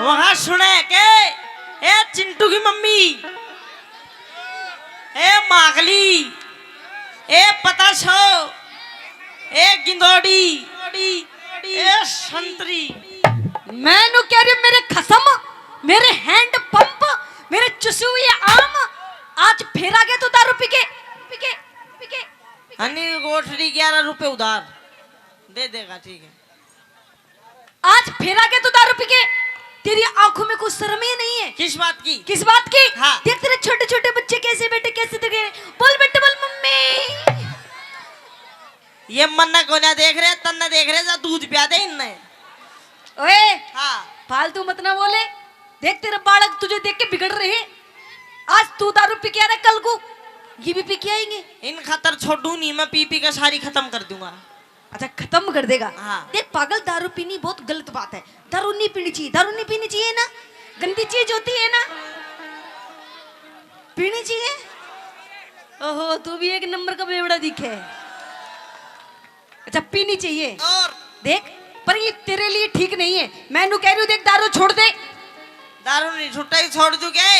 वहां सुने के ए चिंटू की मम्मी, ए मागली, ए पता छो, ए गिंदोड़ी, ए संतरी। मैं नु कह रही मेरे खसम, मेरे हैंड पंप, मेरे चुसे हुए आम, आज फेरा गया तो दारू पी के हनी गोठड़ी 11 रुपए उधार दे देगा, ठीक है। आज फेरा गया तो दारू पी के। तेरी आंखों में कुछ शर्म ही नहीं है। किस बात की? किस बात की? हाँ। देख तेरे छोटे छोटे बच्चे कैसे बैठे, कैसे देख रहे। बोल बेटे बोल मम्मी। ये मन्ना को ना देख रहे, तन्ना देख रहे, जा दूध पिया दे इनने। ओए हाँ फालतू मत ना बोले। देख तेरे बालक तुझे देख के बिगड़ रहे हैं। आज तू दारू पी के आ रहा है, कल को ये भी पी के आएंगे। इन खतर छोड़ू नहीं, मैं पी पी का सारी खत्म कर दूंगा। अच्छा खत्म कर देगा। हाँ। देख पागल, दारू पीनी बहुत गलत बात है। दारू नहीं पीनी चाहिए, दारू नहीं पीनी चाहिए ना, गंदी चीज होती है ना, पीनी चाहिए। ओहो तू भी एक नंबर का बेवड़ा दिखे। अच्छा पीनी चाहिए और देख, पर ये तेरे लिए ठीक नहीं है। मैं कह रही हूँ देख दारू छोड़ दे। दारू नहीं छुट्टा ही छोड़ दूं क्या?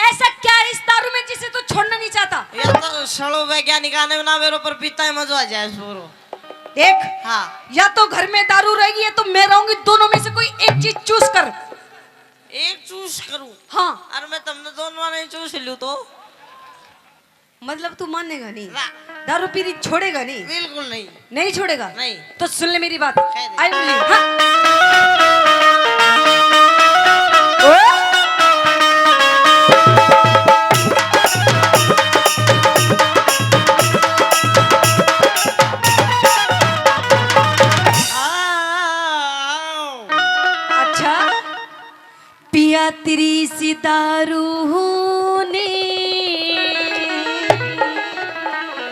ऐसा क्या है इस दारू में जिसे तू छोड़ना नहीं चाहता? ये तो सड़ो वैज्ञानिक आने में ना मेरे ऊपर पीता है, मजा आ जाए इसको। देख हाँ या तो घर में दारू रहेगी या तो मैं रहूंगी, दोनों में से कोई एक चीज चूज कर। एक चूज करूं? हाँ अरे मैं तुमने दोनों नहीं चूज लूं तो मतलब तू मानेगा नहीं, दारू पीनी छोड़ेगा नहीं? बिल्कुल नहीं। नहीं छोड़ेगा? नहीं। तो सुन ले मेरी बात। कह दे। I believe. हाँ अच्छा पिया तेरी सी दारू ने,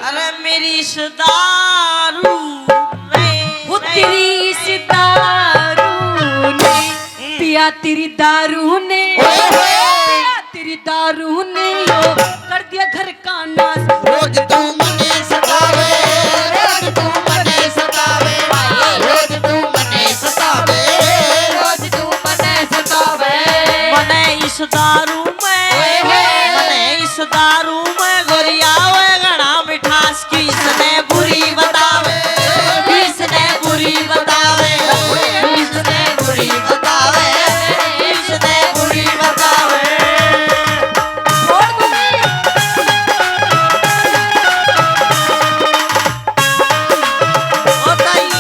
अरे मेरी इस दारू वो तेरी सी दारू ने, पिया तेरी दारू ने, पिया तेरी दारू ने यो कर दिया घर का नाश। रोज तू मने सतावे, रोज तू मने सतावे, रोज तू मने सतावे, रोज तू मने सतावे। मने इस दारू में, मने इस दारू में गोरिया हुए गणा मिठास की इसने बुरी बतावे, इसने बुरी बतावे, इसने बुरी बतावे, इसने बुरी बतावे। छोड़ दूंगी। होता ही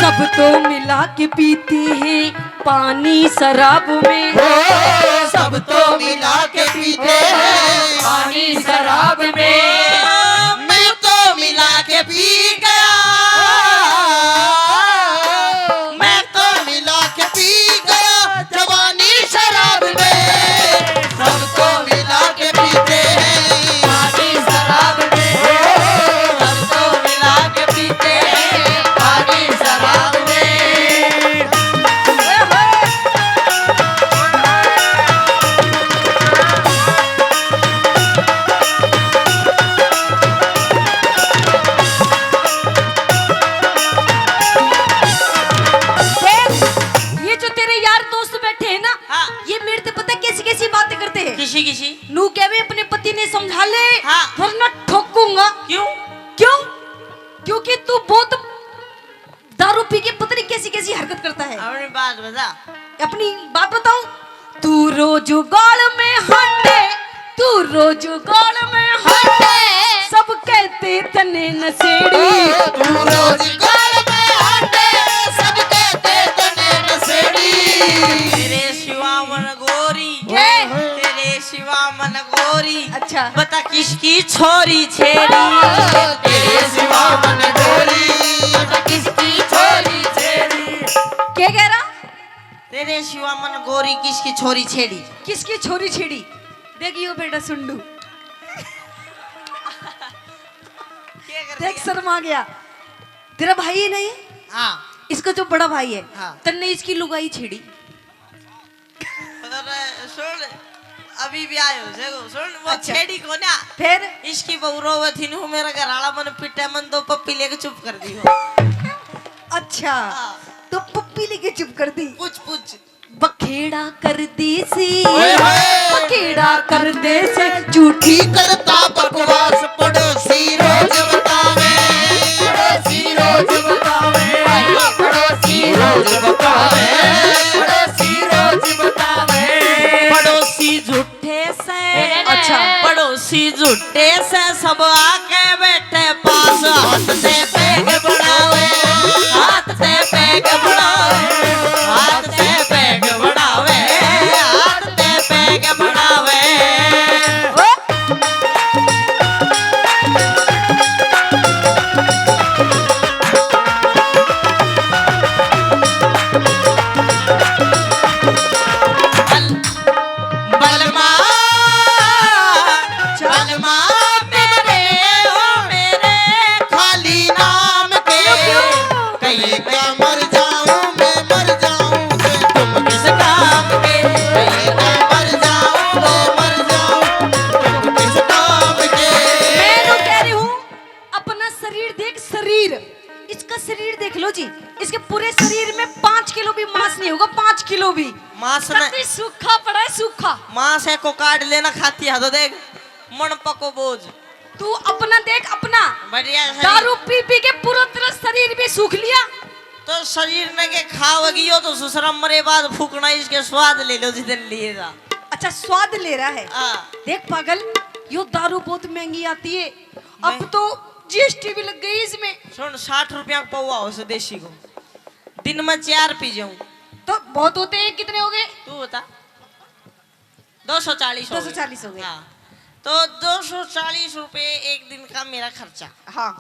सब तो मिला के पीते हैं पानी शराब में, सब तो मिला के पीते हैं पानी शराब में। मैं तो मिला के पी गया, मैं तो मिला के पी गया जवानी शराब में। सब तो मिला के पीते हैं पानी शराब में, सब तो मिला के पीते हैं पानी शराब में। देख ये जो तेरे यार दोस्त बैठे हैं ना, हाँ। ये मेरे से पता है कैसी कैसी बातें करते हैं। किसी किसी नू क्या भी अपने पति ने समझा ले, हाँ। वरना ठोकूंगा। क्यों? क्यों? क्योंकि तू बहुत दारू पी के पता नहीं कैसी कैसी हरकत करता है। अपनी बात बता। अपनी बात बताऊं? तू रोज गाल में हंटे, तू रोज गाल में हंटे, सब कहते तने नशेड़ी। तू रोज गाल में हंटे, सब कहते तने नशेड़ी। तेरे शिवा मन गोरी, ये? तेरे शिवा मन गोरी, अच्छा बता किसकी छोरी छेड़ी? तेरे सिवा मन गोरी, किसकी छोरी छेड़ी? क्या कह रहा? तेरे शिवा मन गोरी किसकी छोरी छेड़ी? किसकी छोरी छेड़ी? देखियो बेटा सुंडू, देख शर्म आ गया। तेरा भाई है नहीं? हाँ इसका जो बड़ा भाई है, हाँ। तन्ने इसकी लुगाई छेड़ी। अरे सुन, अभी भी आयो देखो सुन वो अच्छा। छेड़ी को ना फिर इसकी बहू रोवे थी नु मेरा घराला मन पिटे मन दो पप्पी लेके चुप कर दी हो अच्छा हाँ। तो पप्पी लेके चुप कर दी। पूछ बखेड़ा कर दी सी ओए होए। बखेड़ा कर दे से झूठी करता बकवास पड़ोसी रोज बतावे पड़ोसी रोज बतावे पड़ोसी रोज बतावे पड़ोसी रोज बतावे पड़ोसी झूठे से अच्छा। पड़ोसी झूठे से सब आके बैठे पास हाथ से पैग बढ़ावे हाथ से पैग बढ़ावे हाथ से पैग बढ़ावे हाथ से पैग बढ़ावे बलमा बलमा मेरे ओ मेरे खाली नाम के कहीं क्या मर जाऊं मैं मर जाऊं मैं तुम किस काम के कहीं क्या मर जाऊं मैं मर जाऊं तुम किस काम के मैं तो कह रही हूँ अपना शरीर देख शरीर इसका शरीर देख लो जी इसके पूरे शरीर में 5 किलो भी मांस नहीं होगा 5 किलो भी मांस ने कति सूखा पड़ा है सूखा। मांस है को काट लेना खाती है तो देख मन पको बोझ तू अपना देख अपना बढ़िया है। दारू पी पी के पूरा तेरा शरीर भी सूख लिया। तो शरीर में के खाओगी हो तो ससुरा मरे बाद फूकना इसके स्वाद ले लो जितने लिएगा अच्छा स्वाद ले रहा है। हाँ। देख पागल यो दारू बहुत महंगी आती है अब तो जीएसटी भी लग गई इसमें। सुन 60 रुपया का पौवा हो से देसी को दिन में 4 पी जाऊं तो बहुत होते हैं कितने हो गए तू बता 240 240 हो गए। हाँ तो 240 रुपए एक दिन का मेरा खर्चा हाँ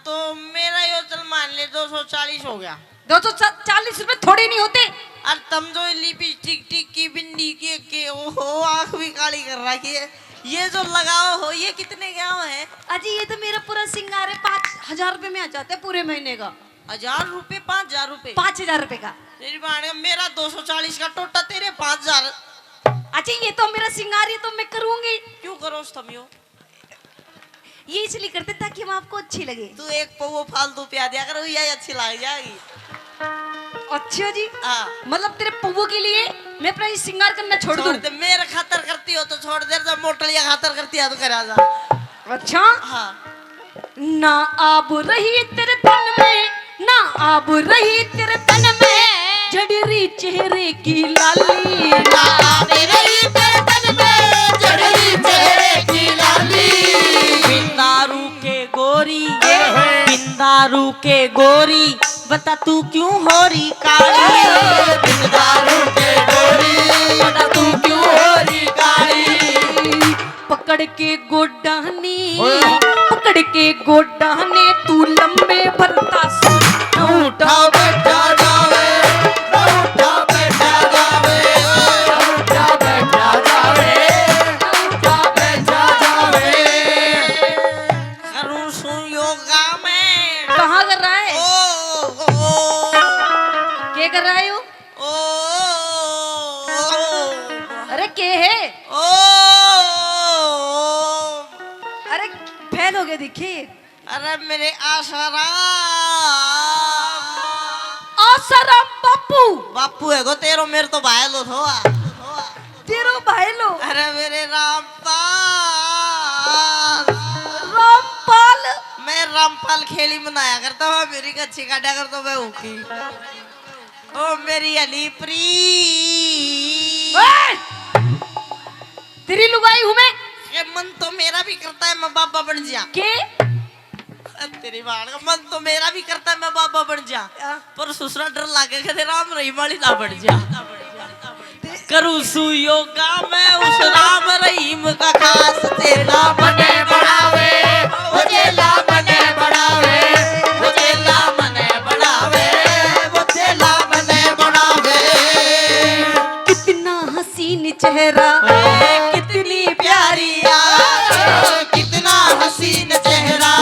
तो मेरा यो चल मान ले 240 हो गया 240 रुपए थोड़े नहीं होते। और तुम जो लिपस्टिक टिक की बिंदी के ओहो आँख भी काली कर रखी है ये जो लगाओ हो ये कितने का है अजी ये तो मेरा पूरा सिंगार है 5000 रुपए में आ जाता है पूरे महीने का 1000 रुपए 5000 रुपए 5000 रुपए का। तेरी बहन का मेरा 240 का टोटा तेरे 5000 अच्छा ये तो मेरा सिंगार ये तो मैं करूंगी क्यों करो तुम यो ये इसलिए करते ताकि हम आपको अच्छी लगे। तू एक पौवा फालतू प्या दिया करो यही अच्छी लग जाएगी। अच्छा जी हाँ मतलब तेरे पप्पू के लिए मैं अपना ये सिंगार करना छोड़ दूं। छोड़ दे मेरे खातर करती हो तो छोड़ दे जब मोटलिया खातर करती है तो करा जा। अच्छा हाँ ना आब रही तेरे तन में ना आब रही तेरे तन में जड़री चेहरे की लाली ना आब रही तेरे तन में जड़ली चेहरे की लाली बिंदारू के गोरी बिंदारू के गोरी बता तू क्यों हो रही काली बिंदारू के गोरी बता तू क्यों हो रही काली पकड़ के गोडानी पकड़ के गोडाने तू लंबे भरता उठा बैठा जावे उठा बैठा जावे उठा बैठा जावे उठा बैठा जावे करूं सु योगा में कहाँ कर रहा है ओ क्या कर रहा है वो अरे के है अरे फैल हो गए देखिए अरे मेरे आसाराम आसाराम बापू बापू है गो तेरो मेरे तो भाई लो थोआ तेरो भाई लो अरे मेरे रामपाल रामपाल मैं रामपाल खेली मनाया करता हूँ मेरी कच्ची काटा करता मैं ऊखी ओ मेरी अली प्री ओए! तेरी लुगाई हूँ मैं ये मन तो मेरा भी करता है मैं बाबा बन जा के तेरी बात का मन तो मेरा भी करता है मैं बाबा बन जा पर दूसरा डर लागे कहते राम रहीम वाली ना बन जा करूँ सु योगा मैं उस राम रहीम का खास चेला बने बढ़ावे वो चेला बने बढ़ावे वो चेला बने बढ़ावे वो चेला बने बढ़ावे कितना हसीन चेहरा कितनी प्यारी यार कितना हसीन चेहरा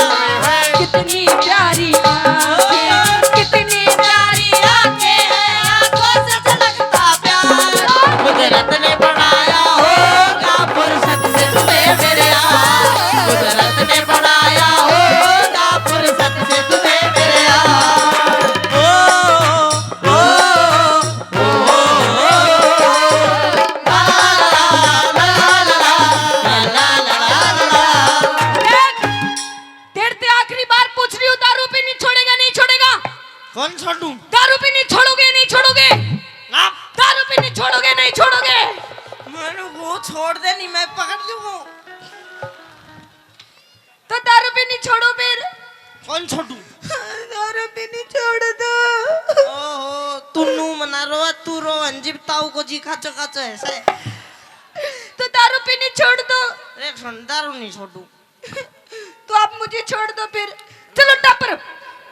कितनी प्यारी कितनी प्यारी आंखें हैं आंखों से झलकता प्यार कुदरत ने बनाया लूं। तो दारू पीनी छोड़ो फिर। कौन छोटू? दारू पीनी छोड़ दो। ओहो तुन्नू मना रो तू रो अंजिब ताऊ को जी खाचो खाचो ऐसा है। तो दारू पीनी छोड़ दो। एक सुन दारू नहीं छोटू। तो आप मुझे छोड़ दो फिर। चलो टापर।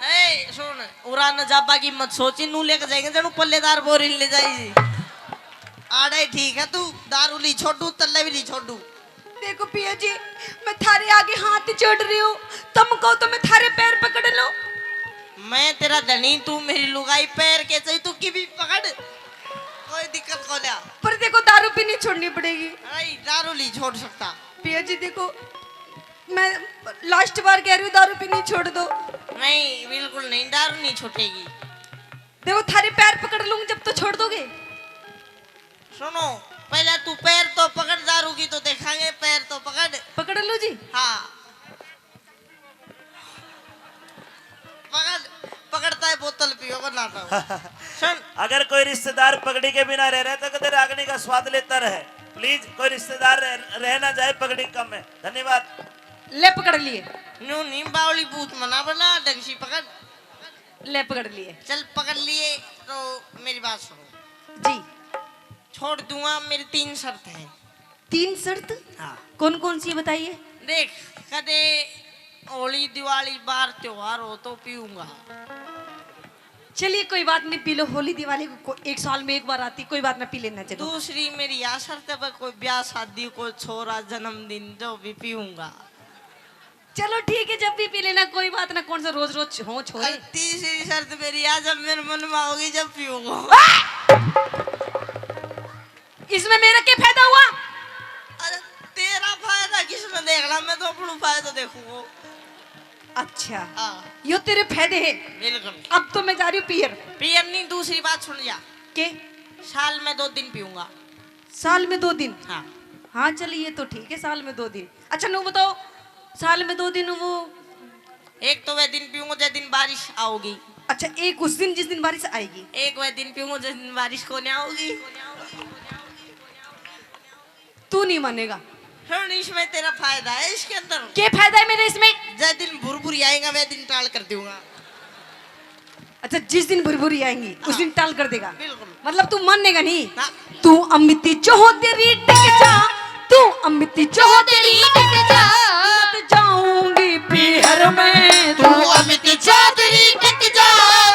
ए सुन उड़ान जाबा की मत सोची नू लेके जाएंगे जनु पल्लेदार बोरी ले जाएगी। आड़े ठीक है तू दारू ली छोटू तल्ले भी ली छोटू। देखो पिया जी मैं थारे आगे हाथ जोड़ रही हूँ, तुम कहो तो मैं थारे पैर पकड़ लो। मैं तेरा धनी तू मेरी लुगाई पैर के चाहिए तू की भी पकड़ कोई दिक्कत को लिया। पर देखो दारू पीनी छोड़नी पड़ेगी। अरे दारू ली छोड़ सकता। पिया जी देखो मैं लास्ट बार कह रही हूँ दारू पीनी छोड़ दो। नहीं बिल्कुल नहीं दारू नहीं छूटेगी। देखो थारे पैर पकड़ लूंगी जब तो छोड़ दोगे। सुनो पहले तू पैर तो पकड़ दारू की तो देखांगे पैर तो पकड़ लो जी। हाँ पकड़ पकड़ता है बोतल पियो बनाता सुन अगर कोई रिश्तेदार पगड़ी के बिना रह रहा है तो कदर अग्नि का स्वाद लेता रहे। प्लीज कोई रिश्तेदार रह ना जाए पगड़ी कम में। धन्यवाद। ले पकड़ लिए। न्यू नी बावली बूथ मना बना डगशी पकड़। ले पकड़ लिए। चल पकड़ लिए तो मेरी बात सुनो। जी छोड़ दूंगा मेरी 3 शर्त है। 3 शर्त? हाँ कौन कौन सी बताइए। देख कदे होली दिवाली बार त्योहार हो तो पीऊंगा। चलिए कोई बात नहीं पी लो। होली दिवाली को 1 साल में 1 बार आती, कोई बात ना पी लेना चाहिए। दूसरी मेरी यह शर्त है कोई ब्याह शादी कोई छोरा जन्मदिन जो भी पीऊंगा। चलो ठीक है जब भी पी लेना कोई बात ना। कौन सा रोज रोज हो छोड़े। और तीसरी शर्त मेरी आज जब मेरे मन में होगी जब पीऊंगा। इसमें मेरा क्या फायदा हुआ? अरे तेरा फायदा किसने देखना मैं तो अपना फायदा देखूंगा। अच्छा हाँ यो तेरे फायदे है। बिल्कुल। अब तो मैं जा रही हूँ पियर पियर नहीं दूसरी बात सुन जा के। साल में 2 दिन पीऊंगा। साल में 2 दिन? हाँ हाँ चलिए तो ठीक है साल में 2 दिन। अच्छा नो बताओ साल में 2 दिन वो। एक तो वह दिन पीऊंगा जिस दिन बारिश आओगी। अच्छा एक उस दिन जिस दिन बारिश आएगी। एक वह दिन पीऊंगा जिस दिन बारिश को नहीं आओगी। तू नहीं मानेगा। सुन इसमें तेरा फायदा है इसके अंदर। क्या फायदा है मेरे इसमें? जिस दिन भुरभुरी आएगा वह दिन टाल कर दूंगा। अच्छा जिस दिन भुरभुरी आएंगी उस दिन टाल कर देगा। बिल्कुल। मतलब तू मानेगा नहीं। ना। तू अमिती चौधरी टिक जा। तू अमिती चौधरी टिक जा। मत जाऊंगी पीहर में। तू अमित चौधरी टिक जा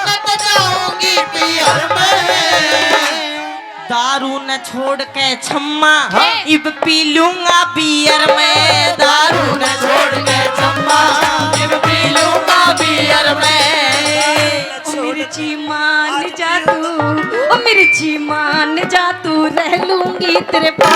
मत जाऊंगी पीहर में। दारू न छोड़ के छम्मा इब पी लूंगा बियर में। दारू न छोड़ के छम्मा इब पी लूंगा बियर में। ओ मिर्ची मान जा तू। ओ मिर्ची मान जा तू रह लूंगी तेरे पास।